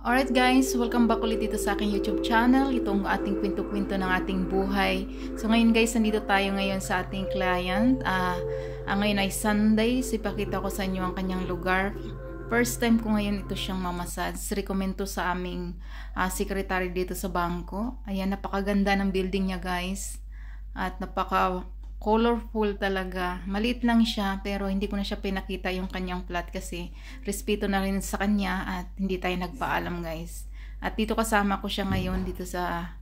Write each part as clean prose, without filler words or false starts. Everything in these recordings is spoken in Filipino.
Alright guys, welcome back ulit dito sa aking YouTube channel. Itong ating kwento-kwento ng ating buhay. So ngayon guys, nandito tayo ngayon sa ating client. Ngayon ay Sunday. So ipakita ko sa inyo ang kanyang lugar. First time ko ngayon ito siyang mamasad. Recommend to sa aming secretary dito sa bangko. Ayan, napakaganda ng building niya guys. At napaka colorful talaga. Maliit lang siya pero hindi ko na siya pinakita yung kanyang plot kasi respeto na rin sa kanya at hindi tayo nagpaalam guys. At dito kasama ko siya ngayon dito sa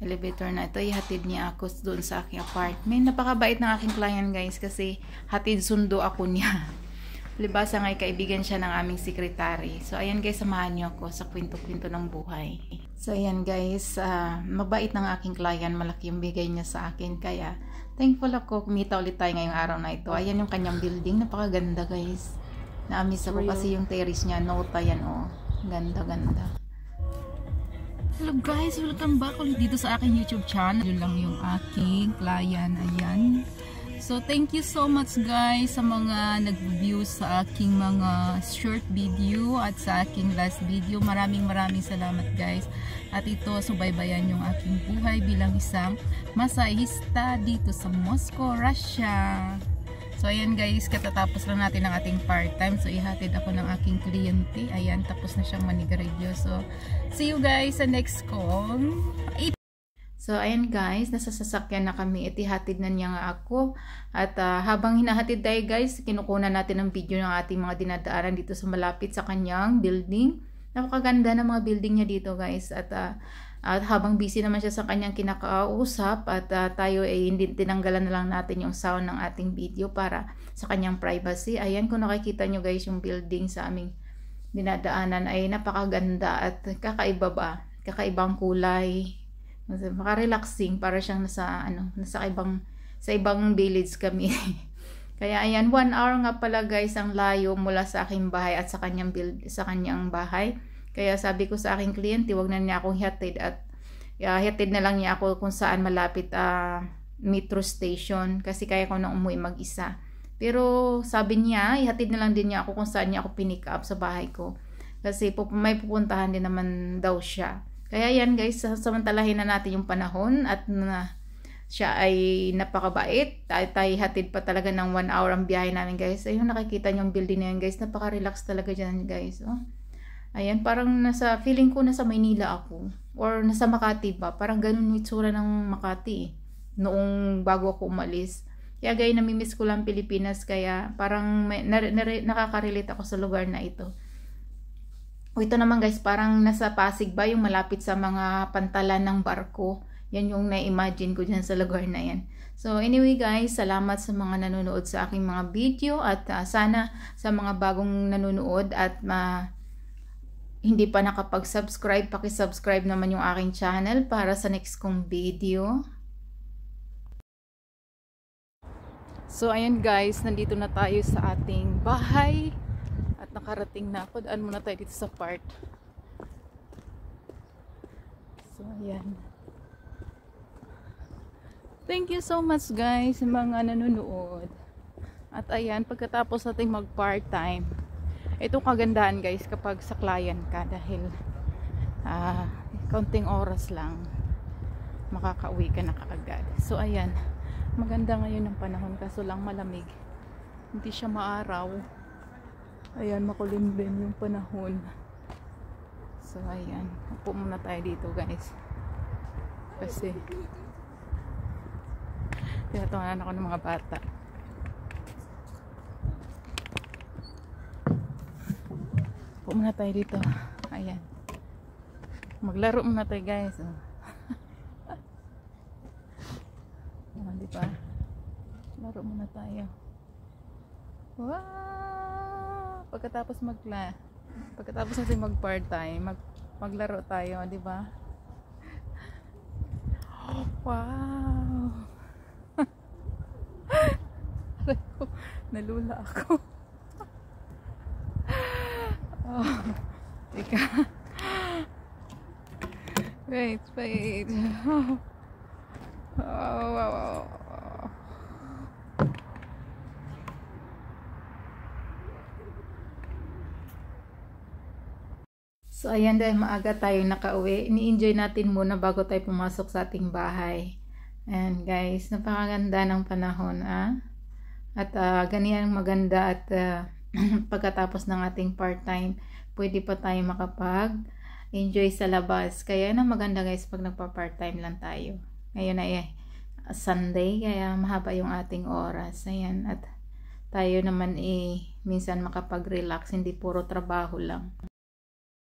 elevator na ito. Ihatid niya ako doon sa aking apartment. Napakabait ng aking client guys kasi hatid sundo ako niya. Libasa nga'y kaibigan siya ng aming secretary. So ayan guys, samahan niyo ako sa kwento-kwento ng buhay. So ayan guys, mabait ng aking client. Malaki yung bigay niya sa akin kaya thankful ako, kumita ulit tayo ngayong araw na ito. Ayan yung kanyang building, napakaganda guys. Na-miss ako kasi yung terrace niya, nota yan oh. Ganda-ganda. Hello guys, welcome back ulit dito sa aking YouTube channel. Yun lang yung aking client, ayan. So thank you so much guys sa mga nag-view sa aking mga short video at sa aking last video. Maraming salamat guys. At ito, subaybayan yung aking buhay bilang isang masahista dito sa Moscow, Russia. So ayan guys, katatapos lang natin ang ating part-time. So ihatid ako ng aking kliyente. Ayan, tapos na siyang manigarilyo. So see you guys sa next call. So ayan guys, nasa sasakyan na kami. Itihatid na niya nga ako. At habang hinahatid tayo guys, kinukunan natin ang video ng ating mga dinadaanan dito sa malapit sa kanyang building. Napakaganda ng mga building niya dito guys. At habang busy naman siya sa kanyang kinakausap at tayo ay hindi tinanggalan na lang natin yung sound ng ating video para sa kanyang privacy. Ayan, kung nakikita nyo guys yung building sa aming dinadaanan ay napakaganda at kakaiba ba? Kakaibang kulay. Maka-relaxing para siyang nasa ibang village kami. Kaya ayan, 1 hour nga pala guys ang layo mula sa aking bahay at sa kanyang bahay. Kaya sabi ko sa aking kliyente, wag na niya akong hatid at hatid na lang niya ako kung saan malapit metro station kasi kaya ko nang umuwi mag-isa. Pero sabi niya, ihatid na lang din niya ako kung saan niya ako pinick up sa bahay ko. Kasi may pupuntahan din naman daw siya. Kaya yan guys, samantalahin na natin yung panahon at siya ay napakabait. Tayo hatid pa talaga ng 1 hour ang biyahe namin guys. Ayun, nakikita niyo yung building na yan guys. Napaka-relax talaga dyan guys. Oh. Ayan, parang feeling ko nasa Maynila ako. Or nasa Makati ba. Parang ganun yung itsura ng Makati noong bago ako umalis. Kaya guys, namimiss ko lang Pilipinas. Kaya parang nakaka-relate ako sa lugar na ito. O ito naman guys, parang nasa Pasig ba, yung malapit sa mga pantalan ng barko. Yan yung na-imagine ko dyan sa lugar na yan. So anyway guys, salamat sa mga nanonood sa aking mga video. At sana sa mga bagong nanonood at hindi pa nakapag-subscribe, paki-subscribe naman yung aking channel para sa next kong video. So ayan guys, nandito na tayo sa ating bahay. Nakarating na ako. Daan muna tayo dito sa part. So, ayan. Thank you so much guys sa mga nanonood. At ayan, pagkatapos natin mag part-time, ito kagandahan guys kapag sa client ka dahil kaunting oras lang makakauwi ka na kaagad. So, ayan. Maganda ngayon ang panahon kaso lang malamig. Hindi siya maaraw. Ayan, makulim din yung panahon. So, ayan. Upo muna tayo dito, guys. Kasi, tinatawanan ako ng mga bata. Upo muna tayo dito. Ayan. Maglaro muna tayo, guys. Oh. Diba? Laro muna tayo. Wow! Pagkatapos natin mag part-time, maglaro tayo, di ba? Wow. Nalula ako. Oh, ika. Wait. Wow. So ayan, dahil maaga tayo nakauwi, ini-enjoy natin muna bago tayo pumasok sa ating bahay. And guys, napakaganda ng panahon at ganyan maganda at pagkatapos ng ating part-time, pwede pa tayo makapag-enjoy sa labas. Kaya na maganda guys pag nagpa-part-time lang tayo. Ngayon ay Sunday, kaya mahaba yung ating oras. Ayan, at tayo naman minsan makapag-relax, hindi puro trabaho lang.